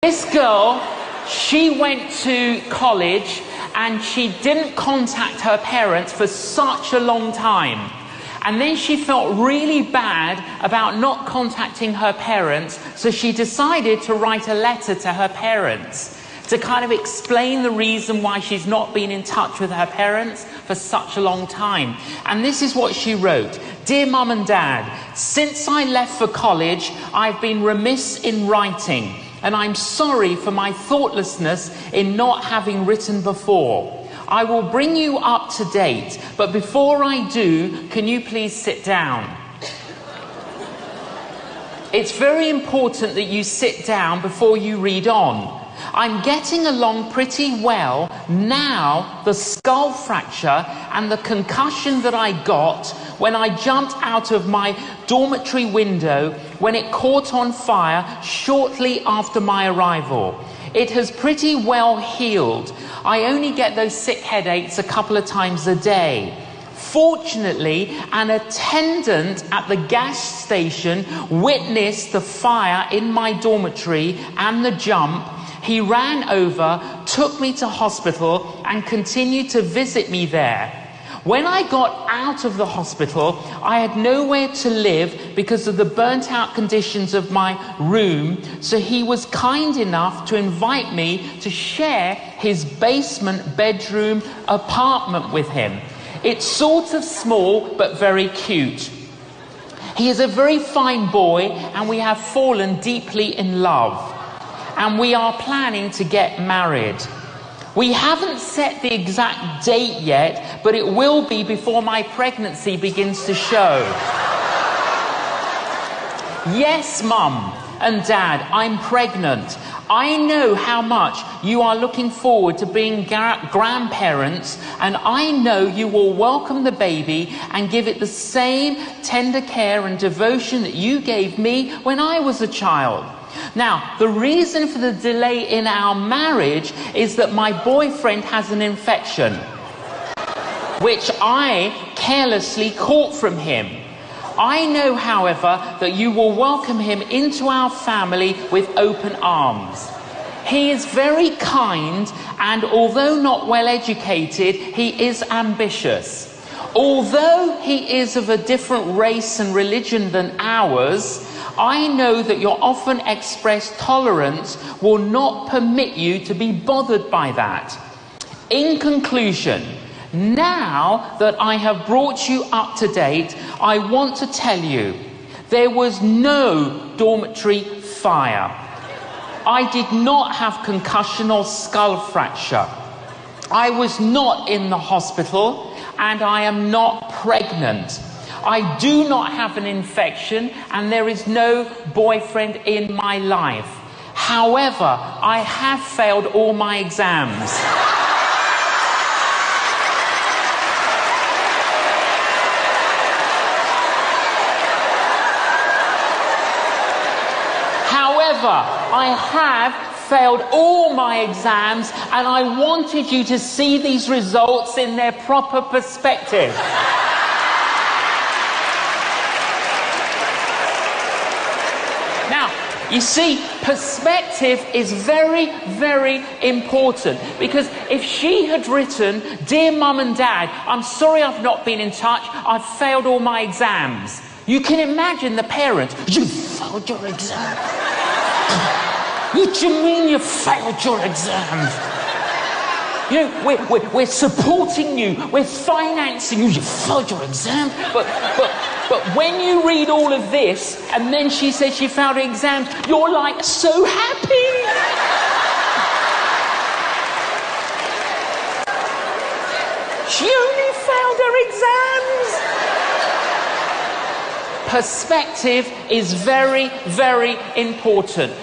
This girl, she went to college and she didn't contact her parents for such a long time. And then she felt really bad about not contacting her parents, so she decided to write a letter to her parents to kind of explain the reason why she's not been in touch with her parents for such a long time. And this is what she wrote. Dear Mum and Dad, since I left for college, I've been remiss in writing, and I'm sorry for my thoughtlessness in not having written before. I will bring you up to date, but before I do, can you please sit down? It's very important that you sit down before you read on. I'm getting along pretty well now. The skull fracture and the concussion that I got when I jumped out of my dormitory window when it caught on fire shortly after my arrival. It has pretty well healed. I only get those sick headaches a couple of times a day. Fortunately, an attendant at the gas station witnessed the fire in my dormitory and the jump. He ran over, took me to hospital, and continued to visit me there. When I got out of the hospital, I had nowhere to live because of the burnt-out conditions of my room, so he was kind enough to invite me to share his basement bedroom apartment with him. It's sort of small, but very cute. He is a very fine boy, and we have fallen deeply in love. And we are planning to get married. We haven't set the exact date yet, but it will be before my pregnancy begins to show. Yes, Mum and Dad, I'm pregnant. I know how much you are looking forward to being grandparents, and I know you will welcome the baby and give it the same tender care and devotion that you gave me when I was a child. Now, the reason for the delay in our marriage is that my boyfriend has an infection, which I carelessly caught from him. I know, however, that you will welcome him into our family with open arms. He is very kind, and although not well educated, he is ambitious. Although he is of a different race and religion than ours, I know that your often expressed tolerance will not permit you to be bothered by that. In conclusion, now that I have brought you up to date, I want to tell you, there was no dormitory fire. I did not have concussion or skull fracture. I was not in the hospital, and I am not pregnant. I do not have an infection, and there is no boyfriend in my life. However, I have failed all my exams. However, I have failed all my exams, and I wanted you to see these results in their proper perspective. Now, you see, perspective is very, very important, because if she had written, Dear Mum and Dad, I'm sorry I've not been in touch, I've failed all my exams. You can imagine the parents, you failed your exam. What do you mean you failed your exams? You know, we're supporting you, we're financing you, you failed your exam. But when you read all of this, and then she says she failed her exams, you're like so happy. She only failed her exams. Perspective is very, very important.